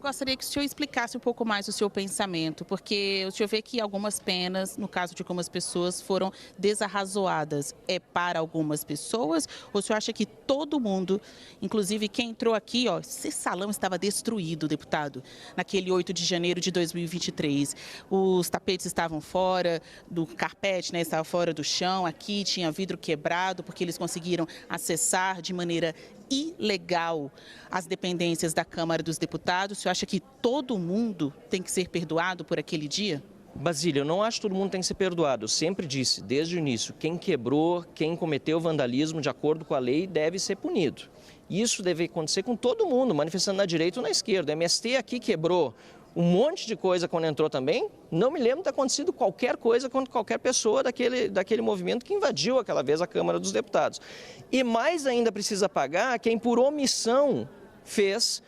gostaria que o senhor explicasse um pouco mais o seu pensamento, porque o senhor vê que algumas penas, no caso de algumas pessoas, foram desarrazoadas. É para algumas pessoas? Ou o senhor acha que todo mundo, inclusive quem entrou aqui, esse salão estava destruído, deputado, naquele 8 de janeiro de 2023. Os tapetes estavam fora do carpete, né? Estava fora do chão, aqui tinha vidro quebrado, porque eles conseguiram acessar de maneira ilegal as dependências da Câmara dos Deputados. O senhor acha que todo mundo tem que ser perdoado por aquele dia? Basílio, eu não acho que todo mundo tem que ser perdoado. Eu sempre disse, desde o início, quem quebrou, quem cometeu vandalismo de acordo com a lei deve ser punido. Isso deve acontecer com todo mundo, manifestando na direita ou na esquerda. O MST aqui quebrou um monte de coisa quando entrou também. Não me lembro de ter acontecido qualquer coisa contra qualquer pessoa daquele movimento que invadiu aquela vez a Câmara dos Deputados. E mais ainda precisa pagar quem por omissão fez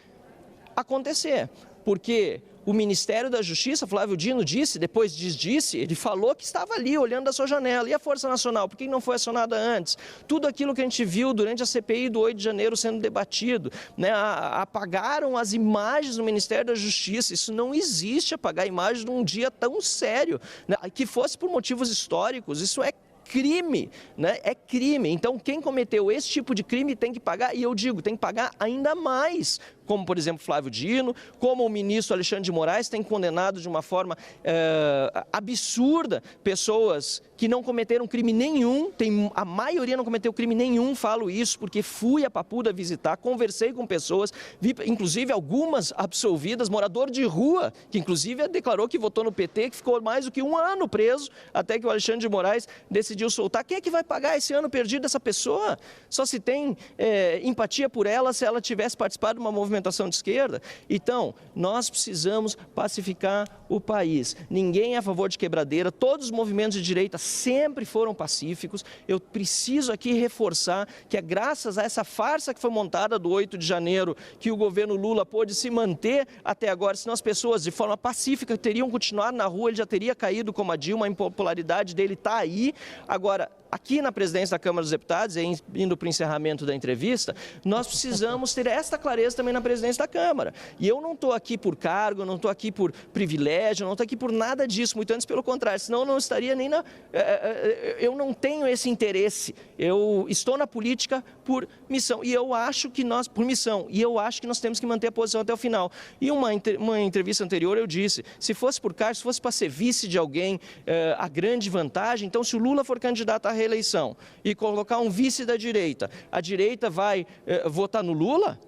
acontecer. Porque o Ministério da Justiça, Flávio Dino disse, depois disse, ele falou que estava ali olhando da sua janela. E a Força Nacional, por que não foi acionada antes? Tudo aquilo que a gente viu durante a CPI do 8 de janeiro sendo debatido, né? Apagaram as imagens do Ministério da Justiça. Isso não existe, apagar imagens num dia tão sério, né? Que fosse por motivos históricos, isso é crime, né? É crime. Então, quem cometeu esse tipo de crime tem que pagar, e eu digo, tem que pagar ainda mais, como, por exemplo, Flávio Dino, como o ministro Alexandre de Moraes tem condenado de uma forma absurda pessoas que não cometeram crime nenhum, a maioria não cometeu crime nenhum, falo isso porque fui a Papuda visitar, conversei com pessoas, vi inclusive algumas absolvidas, morador de rua, que inclusive declarou que votou no PT, que ficou mais do que um ano preso, até que o Alexandre de Moraes decidiu soltar. Quem é que vai pagar esse ano perdido dessa pessoa? Só se tem empatia por ela se ela tivesse participado de uma movimentação de esquerda. Então, nós precisamos pacificar o país. Ninguém é a favor de quebradeira, todos os movimentos de direita sempre foram pacíficos. Eu preciso aqui reforçar que é graças a essa farsa que foi montada do 8 de janeiro que o governo Lula pôde se manter até agora, senão as pessoas de forma pacífica teriam continuado na rua, ele já teria caído como a Dilma, a impopularidade dele está aí. Agora, aqui na presidência da Câmara dos Deputados, indo para o encerramento da entrevista, nós precisamos ter esta clareza também na presidência da Câmara. E eu não estou aqui por cargo, eu não estou aqui por privilégio, eu não estou aqui por nada disso, muito antes pelo contrário, senão eu não estaria nem na... Eu não tenho esse interesse, eu estou na política por missão, e eu acho que nós, por missão, e eu acho que nós temos que manter a posição até o final. E uma entrevista anterior eu disse, se fosse por cargo, se fosse para ser vice de alguém, a grande vantagem, então se o Lula for candidato à reeleição e colocar um vice da direita, a direita vai votar no Lula?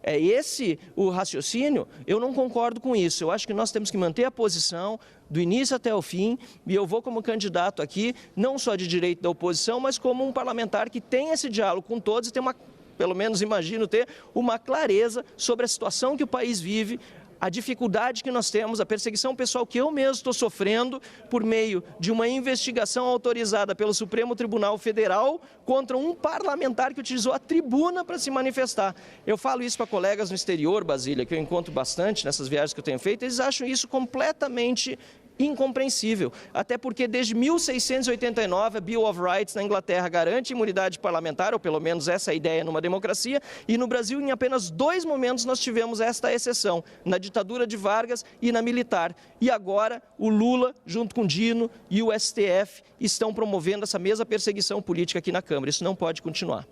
É esse o raciocínio? Eu não concordo com isso. Eu acho que nós temos que manter a posição do início até o fim, e eu vou como candidato aqui, não só de direita da oposição, mas como um parlamentar que tem esse diálogo com todos e tem pelo menos imagino ter uma clareza sobre a situação que o país vive, a dificuldade que nós temos, a perseguição pessoal que eu mesmo estou sofrendo por meio de uma investigação autorizada pelo Supremo Tribunal Federal contra um parlamentar que utilizou a tribuna para se manifestar. Eu falo isso para colegas no exterior, Basília, que eu encontro bastante nessas viagens que eu tenho feito, eles acham isso completamente incompreensível, até porque desde 1689 a Bill of Rights na Inglaterra garante imunidade parlamentar, ou pelo menos essa é a ideia numa democracia, e no Brasil em apenas 2 momentos nós tivemos esta exceção, na ditadura de Vargas e na militar. E agora o Lula, junto com o Dino e o STF, estão promovendo essa mesma perseguição política aqui na Câmara. Isso não pode continuar.